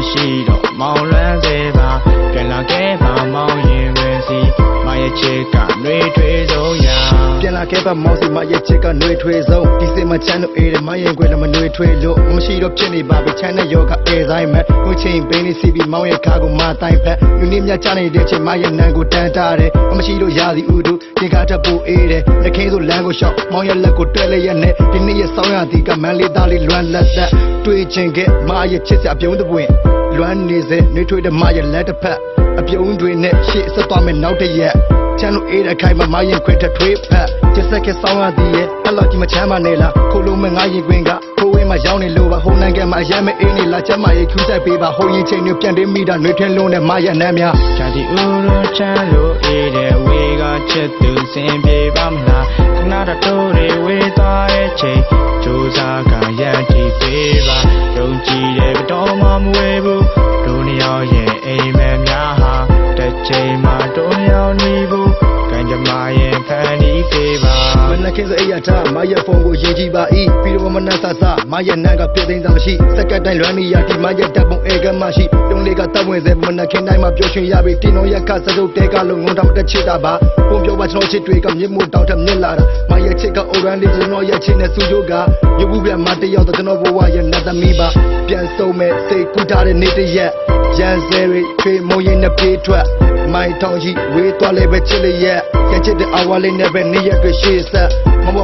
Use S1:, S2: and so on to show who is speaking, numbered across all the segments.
S1: မရှိတော့မောင်လွမ်းသေးပါပြန်လာခဲ့ပါမောင်ရင်ဝင်စီမရဲ့ချစ်ကနှွေးထွေးဆုံးရာ
S2: ပြန်လာခဲ့ပါမောင်စီမရဲ့ချစ်ကနှွေးထွေးဆုံးဒီစင်မချမ်းလို့အေးတယ်မရင်ခွေလည်းမနှွေးထွေးလို့မရှိတော့ဖြစ်နေပါပြီချမ်းတဲ့ယောဂအေးဆိုင်မဲ့ကိုချင်းပင်းလေးစီပြီးမောင်ရဲ့ခါကိုမတိုင်းဖက်လူနည်းမြချနေတဲ့အချိန်မရဲ့နန်းကိုတန်းတာတယ်မရှိတော့ရာသီဥတုတင်ကားတက်ဖို့အေးတယ်လက်ခင်းဆိုလမ်းကိုရှောက်မောင်ရဲ့လက်ကိုတွဲလိုက်ရနဲ့ဒီနေ့ရဲ့ဆောင်းရသည်ကမန်းလေးသားလေးလွမ်းလက်သက်တွေ့ချင်ခဲ့မရဲ့ချစ်စရာပြုံးတဲ့ပွင့်လွမ်းနေစေနှွေးထွေးတဲ့မရဲ့လက်တစ်ဖက်အပြုံးတွေနဲ့ရှေ့ဆက်သွားမယ်နောက်တစ်ရက်ချမ်းလို့အေးတဲ့ခိုင်မရင်ခွင်ထထွေးဖက်ချစ်စက်ကဆောင်းရသည်ရဲ့အဲ့လောက်ကြီးမချမ်းမနေလားခိုးလုံးမငါရင်ခွင်ကခိုးဝဲမှာရောက်နေလို့ပါဟိုနိုင်ငံမှာအရမ်းမအေးနေလားချမ်းမရဲ့ခူးဆက်ပေးပါဟိုရင်ချိန်တွေပြန်တင်းမိတာနှွေးထွင်းလုံးနဲ့မရဲ့နမ်းများ
S1: ချာတီဦးတို့ချမ်းလို့အေးတဲ့ဝေကချစ်သူစင်ပြေပါမလားခဏတော့တွေဝေးသွားတဲ့ချိန်ကြိုးစားကရန်တီပေးပါယုံကြည်တဲ့တော့မှမဝေဘူးတို့နှစ်ယောက်ရဲ့အိမ်မက်များဟာတစ်ချိန်မှတို့ရောက်နေဘူးကံကြမ္မာရဲ့ဖန်တီးပေးပါ
S2: မနက်ခင်းစအိယာထားမရဲ့ဖုန်းကိုရေးကြည့်ပါ၏ပြီးတော့မနက်ဆဆမရဲ့နန်းကပြည့်သိမ်းတာမရှိစက်ကတိုင်းလွမ်းနေရဒီမရဲ့တပ်ပုံအေကမရှိတုံးလေးကတပ်ဝင်စေမနက်ခင်းတိုင်းမှာပျော်ရွှင်ရပြီတင်းတော်ရက်ခစရုပ်တဲကလုံးငုံတောင်တက်ချစ်တာပါပုံပြောပါကျွန်တော်ချစ်တွေကမြင့်မို့တောက်ထမြင့်လာတာမရဲ့ချစ်ကအိုရန်လေးကျွန်တော်ရဲ့ချစ်နဲ့စူချိုးကရုပ်ဘူးပြမတယောက်တော့ကျွန်တော်ဘဝရဲ့လက်သမီးပါပြန်စုံမဲ့စိတ်ကူးထားတဲ့နေ့တရက်ရန်စဲရီထွေမုံရင်နဲ့ပြေးထွက်မိုင်ထောင်ကြီးဝေးသွားလေပဲချစ်လျက်ရချစ်တဲ့အဝါလေးနဲ့ပဲနေ့ရက်တွေရှေ့ဆက်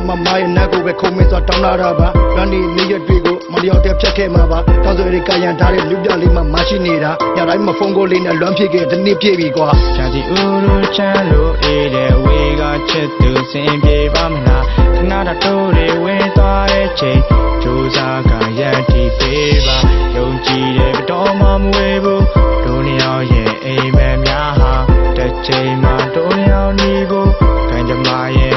S2: မမရဲ့နတ်ကိုပဲခုံမင်းစွာတောင်းလာတာပါရန်ဒီနေ့ရက်တွေကိုမလျော်တဲ့ဖြတ်ခဲ့မှာပါတောင်းဆိုရီကရန်ထားတဲ့လူပြလေးမှမရှိနေတာညတိုင်းမဖုန်းကိုလေးနဲ့လွမ်းဖြစ်ခဲ့တနေ့ပြည့်ပြီကွာ
S1: ချာတီဦးတို့ချမ်းလို့အေးတဲ့ဝေကချစ်သူစင်ပြေပါမလားခဏတော့တွေဝေးသွားတဲ့ချိန်ကြိုးစားကရန်တီပေးပါယုံကြည်တဲ့တော့မှမဝေဘူးတို့နှစ်ယောက်ရဲ့အိမ်မက်များဟာတစ်ချိန်မှတို့ရောက်နေဘူးကံကြမ္မာရဲ့